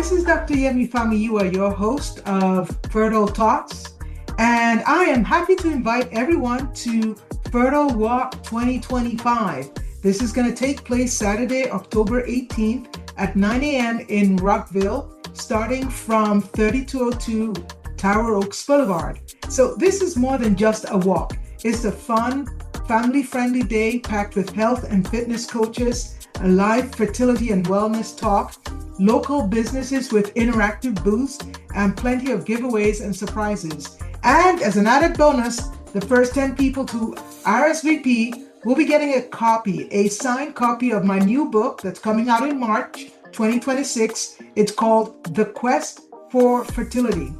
this is Dr. Yemi Famuyiwa, your host of Fertile Talks, and I am happy to invite everyone to Fertile Walk 2025. This is going to take place Saturday, October 18th at 9 a.m. in Rockville, starting from 3202 Tower Oaks Boulevard. So this is more than just a walk. It's a fun, family-friendly day packed with health and fitness coaches, a live fertility and wellness talk, local businesses with interactive booths, and plenty of giveaways and surprises. And as an added bonus, the first 10 people to RSVP will be getting a signed copy of my new book that's coming out in March 2026. It's called The Quest for Fertility.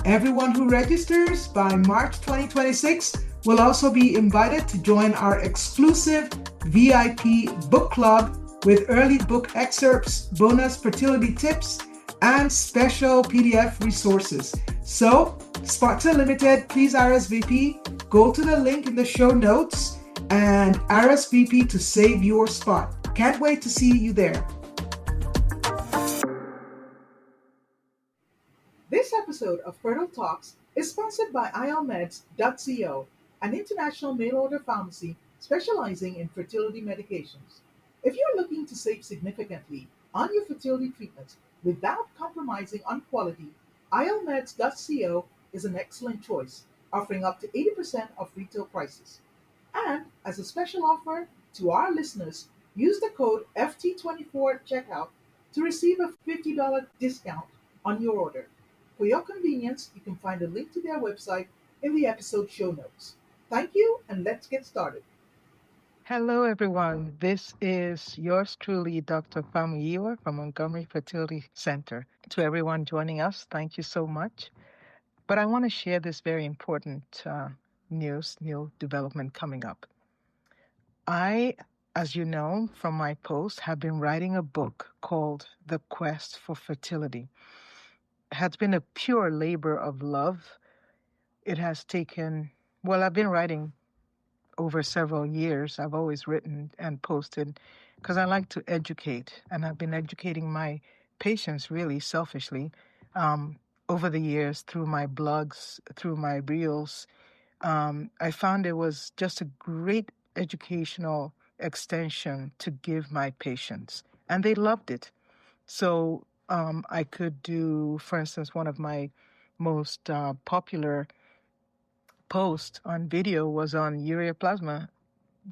Everyone who registers by March 2026 will also be invited to join our exclusive VIP book club with early book excerpts, bonus fertility tips, and special PDF resources. So, spots are limited. Please RSVP. Go to the link in the show notes and RSVP to save your spot. Can't wait to see you there. This episode of Fertile Talks is sponsored by ILMeds.co, an international mail-order pharmacy specializing in fertility medications. If you're looking to save significantly on your fertility treatments without compromising on quality, ILMeds.co is an excellent choice, offering up to 80% of retail prices. And as a special offer to our listeners, use the code FT24 at checkout to receive a $50 discount on your order. For your convenience, you can find a link to their website in the episode show notes. Thank you, and let's get started. Hello, everyone. This is yours truly, Dr. Famuyiwa from Montgomery Fertility Center. To everyone joining us, thank you so much. But I want to share this very important new development coming up. I, as you know from my post, have been writing a book called The Quest for Fertility. It has been a pure labor of love. It has taken, I've been writing over several years. I've always written and posted because I like to educate, and I've been educating my patients really selfishly over the years through my blogs, through my reels. I found it was just a great educational extension to give my patients, and they loved it. So I could do, for instance, one of my most popular post on video was on urea plasma.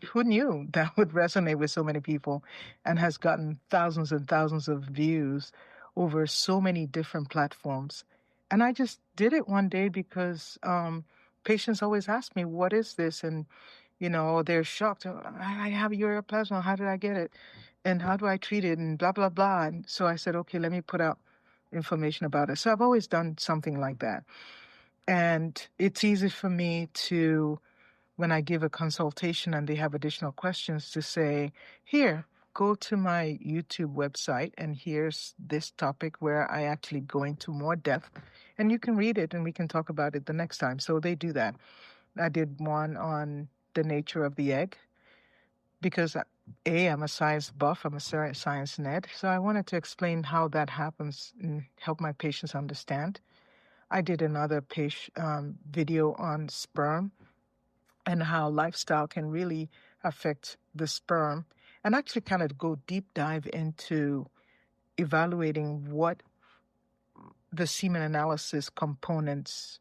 Who knew that would resonate with so many people, and has gotten thousands and thousands of views over so many different platforms. And I just did it one day because patients always ask me, what is this? And, they're shocked. I have urea plasma. How did I get it? And how do I treat it? And blah, blah, blah. And so I said, okay, let me put out information about it. So I've always done something like that. And it's easy for me to, when I give a consultation and they have additional questions, to say, here, go to my YouTube website, and here's this topic where I actually go into more depth, and you can read it and we can talk about it the next time. So they do that. I did one on the nature of the egg because I'm a science buff, I'm a science nerd. So I wanted to explain how that happens and help my patients understand. I did another video on sperm and how lifestyle can really affect the sperm, and actually kind of go deep dive into evaluating what the semen analysis components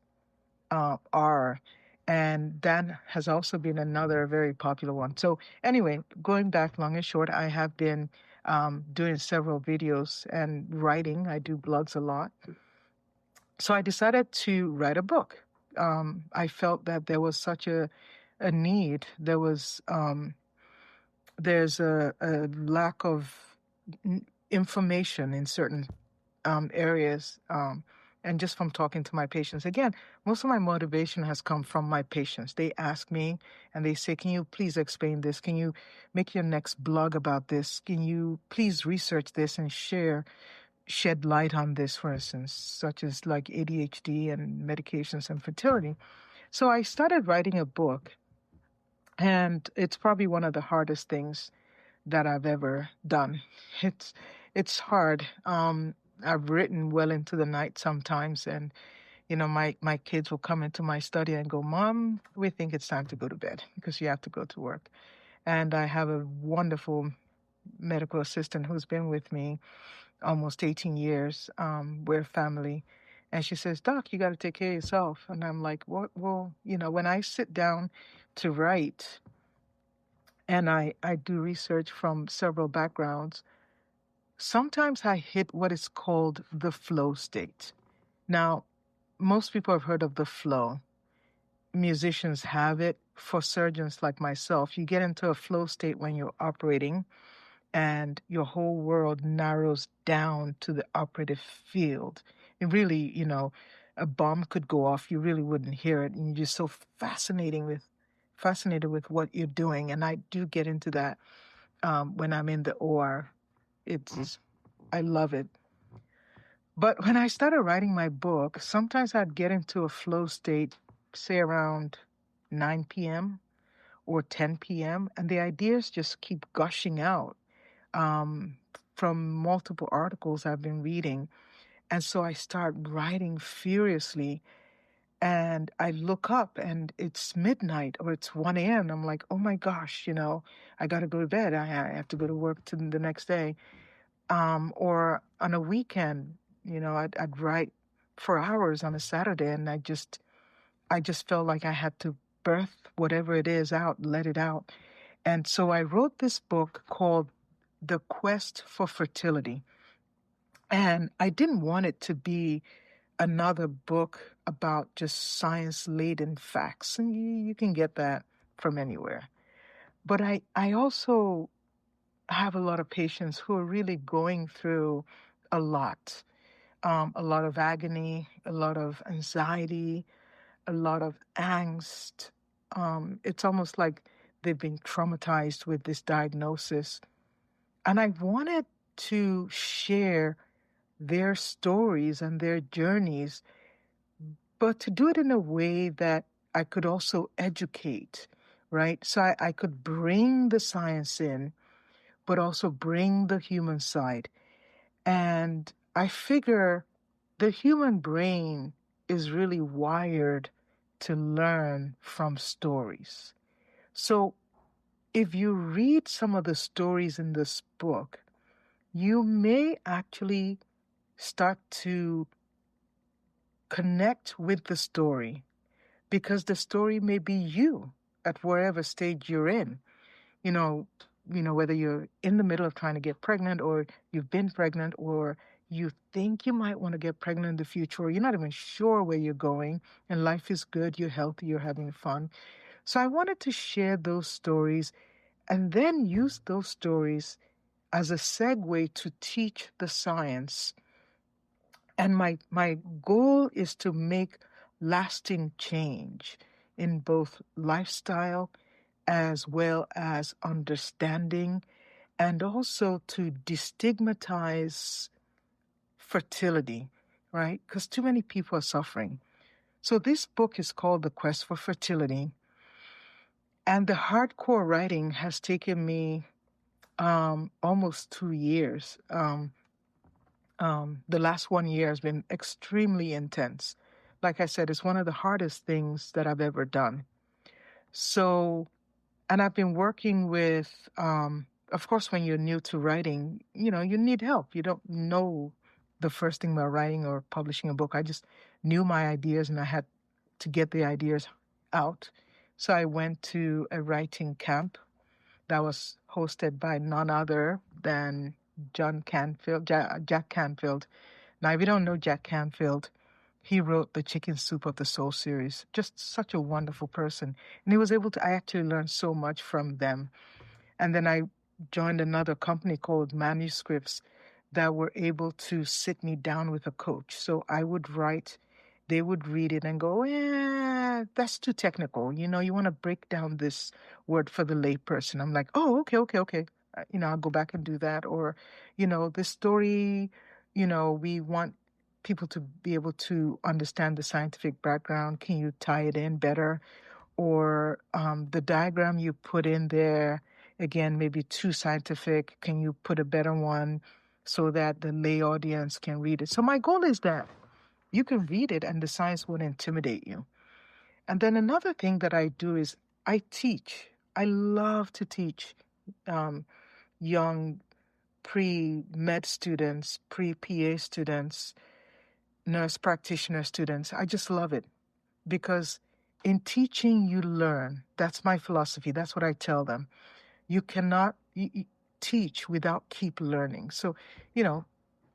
are. And that has also been another very popular one. So anyway, going back long and short, I have been doing several videos and writing. I do blogs a lot. So I decided to write a book. I felt that there was such a need. There's a lack of information in certain areas. And just from talking to my patients, again, most of my motivation has come from my patients. They ask me and they say, can you please explain this? Can you make your next blog about this? Can you please research this and shed light on this, for instance, such as like ADHD and medications and fertility? So I started writing a book, and it's probably one of the hardest things that I've ever done. It's hard. I've written well into the night sometimes, and my kids will come into my study and go, "Mom, we think it's time to go to bed because you have to go to work." And I have a wonderful medical assistant who's been with me almost 18 years. We're family. And she says, "Doc, you got to take care of yourself." And I'm like, "What?" Well, when I sit down to write and I do research from several backgrounds, sometimes I hit what is called the flow state. Now, most people have heard of the flow. Musicians have it. For surgeons like myself, you get into a flow state when you're operating and your whole world narrows down to the operative field. And really, a bomb could go off, you really wouldn't hear it, and you're just so fascinated with what you're doing. And I do get into that when I'm in the OR. I love it. But when I started writing my book, sometimes I'd get into a flow state, say around 9 p.m. or 10 p.m., and the ideas just keep gushing out um, from multiple articles I've been reading. And so I start writing furiously, and I look up and it's midnight or it's 1 a.m. I'm like, oh my gosh, I got to go to bed. I have to go to work the next day. Or on a weekend, I'd write for hours on a Saturday, and I just felt like I had to birth whatever it is out, let it out. And so I wrote this book called The Quest for Fertility. And I didn't want it to be another book about just science-laden facts. And you can get that from anywhere. But I also have a lot of patients who are really going through a lot of agony, a lot of anxiety, a lot of angst. It's almost like they've been traumatized with this diagnosis. And I wanted to share their stories and their journeys, but to do it in a way that I could also educate, right? So I could bring the science in, but also bring the human side. And I figure the human brain is really wired to learn from stories. So if you read some of the stories in this book, you may actually start to connect with the story because the story may be you at wherever stage you're in. You know, whether you're in the middle of trying to get pregnant or you've been pregnant or you think you might want to get pregnant in the future or you're not even sure where you're going and life is good, you're healthy, you're having fun. So I wanted to share those stories and then use those stories as a segue to teach the science. And my goal is to make lasting change in both lifestyle as well as understanding, and also to destigmatize fertility, right? Because too many people are suffering. So this book is called The Quest for Fertility. And the hardcore writing has taken me almost 2 years. The last 1 year has been extremely intense. Like I said, it's one of the hardest things that I've ever done. So, and I've been working with, of course, when you're new to writing, you need help. You don't know the first thing about writing or publishing a book. I just knew my ideas and I had to get the ideas out. So I went to a writing camp that was hosted by none other than Jack Canfield. Now, if you don't know Jack Canfield, he wrote the Chicken Soup of the Soul series. Just such a wonderful person. And I actually learned so much from them. And then I joined another company called Manuscripts that were able to sit me down with a coach. So I would write, they would read it and go, yeah, that's too technical. You want to break down this word for the layperson. I'm like, oh, okay. I'll go back and do that. Or, this story, we want people to be able to understand the scientific background. Can you tie it in better? Or the diagram you put in there, again, maybe too scientific. Can you put a better one? so that the lay audience can read it. So my goal is that you can read it and the science won't intimidate you. And then another thing that I do is I teach. I love to teach um, young pre-med students, pre-PA students, nurse practitioner students. I just love it because in teaching, you learn. That's my philosophy. That's what I tell them. You cannot teach without keep learning. So, you know,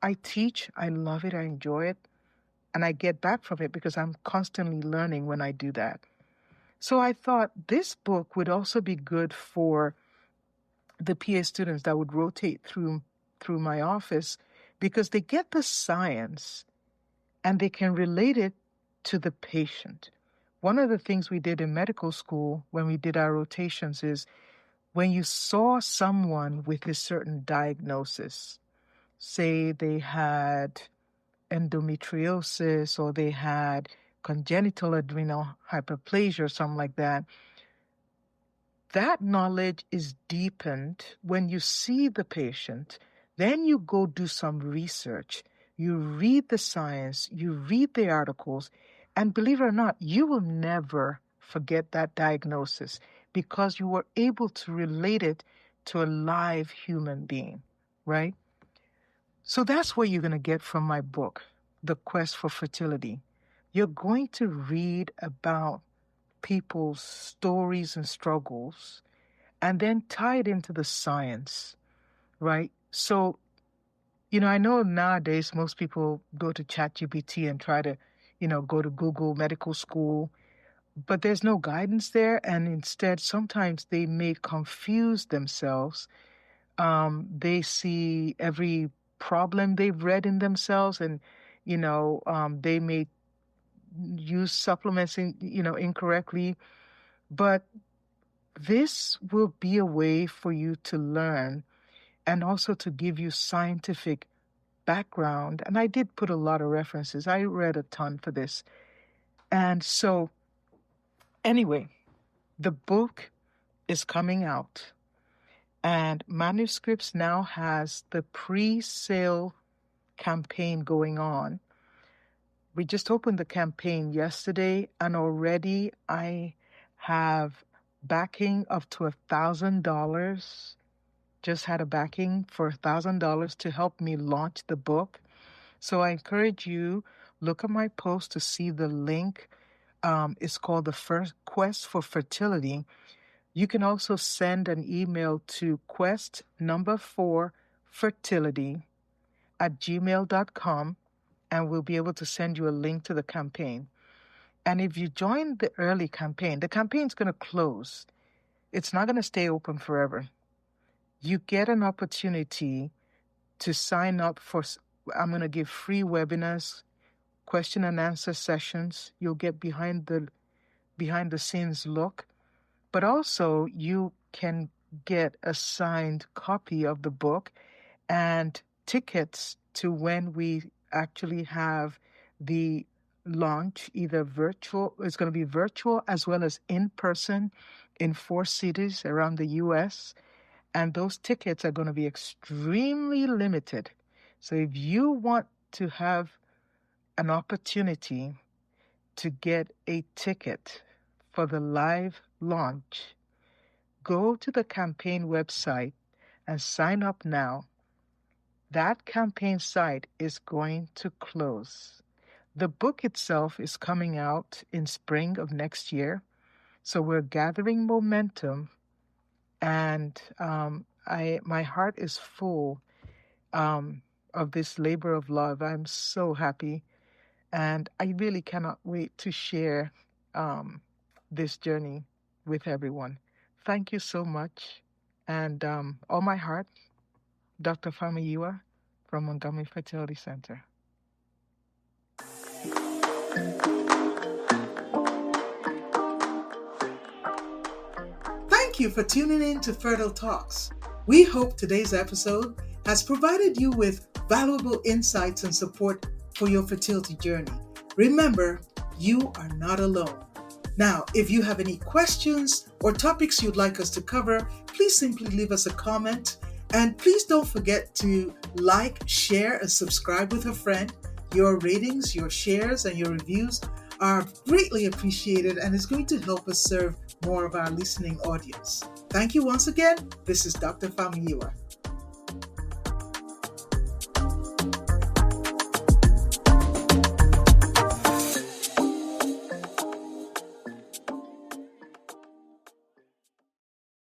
I teach, I love it, I enjoy it, and I get back from it because I'm constantly learning when I do that. So I thought this book would also be good for the PA students that would rotate through my office because they get the science and they can relate it to the patient. One of the things we did in medical school when we did our rotations is when you saw someone with a certain diagnosis, say they had endometriosis or they had congenital adrenal hyperplasia or something like that, that knowledge is deepened when you see the patient. Then you go do some research. You read the science, you read the articles, and believe it or not, you will never forget that diagnosis because you were able to relate it to a live human being, right? So that's what you're going to get from my book, The Quest for Fertility. You're going to read about people's stories and struggles and then tie it into the science, right? So, I know nowadays most people go to ChatGPT and try to, go to Google Medical School, but there's no guidance there. And instead, sometimes they may confuse themselves. They see every problem they've read in themselves and, they may use supplements incorrectly. But this will be a way for you to learn and also to give you scientific background. And I did put a lot of references. I read a ton for this. And so, anyway, the book is coming out, and Manuscripts now has the pre-sale campaign going on. We just opened the campaign yesterday, and already I have backing up to $1,000. Just had a backing for $1,000 to help me launch the book. So I encourage you, look at my post to see the link. It's called The First Quest for Fertility. You can also send an email to quest4fertility@gmail.com, and we'll be able to send you a link to the campaign. And if you join the early campaign, the campaign's going to close. It's not going to stay open forever. You get an opportunity to sign up for, I'm going to give free webinars, question and answer sessions. You'll get behind the scenes look, but also you can get a signed copy of the book and tickets to when we actually have the launch, either virtual, it's going to be virtual as well as in person in 4 cities around the US. And those tickets are going to be extremely limited. So if you want to have an opportunity to get a ticket for the live launch, go to the campaign website and sign up now. That campaign site is going to close. The book itself is coming out in spring of next year. So we're gathering momentum, and my heart is full of this labor of love. I'm so happy, and I really cannot wait to share this journey with everyone. Thank you so much, and all my heart, Dr. Famuyiwa from Montgomery Fertility Center. Thank you for tuning in to Fertile Talks. We hope today's episode has provided you with valuable insights and support for your fertility journey. Remember, you are not alone. Now, if you have any questions or topics you'd like us to cover, please simply leave us a comment And please don't forget to like, share, and subscribe with a friend. Your ratings, your shares, and your reviews are greatly appreciated and is going to help us serve more of our listening audience. Thank you once again. This is Dr. Famuyiwa.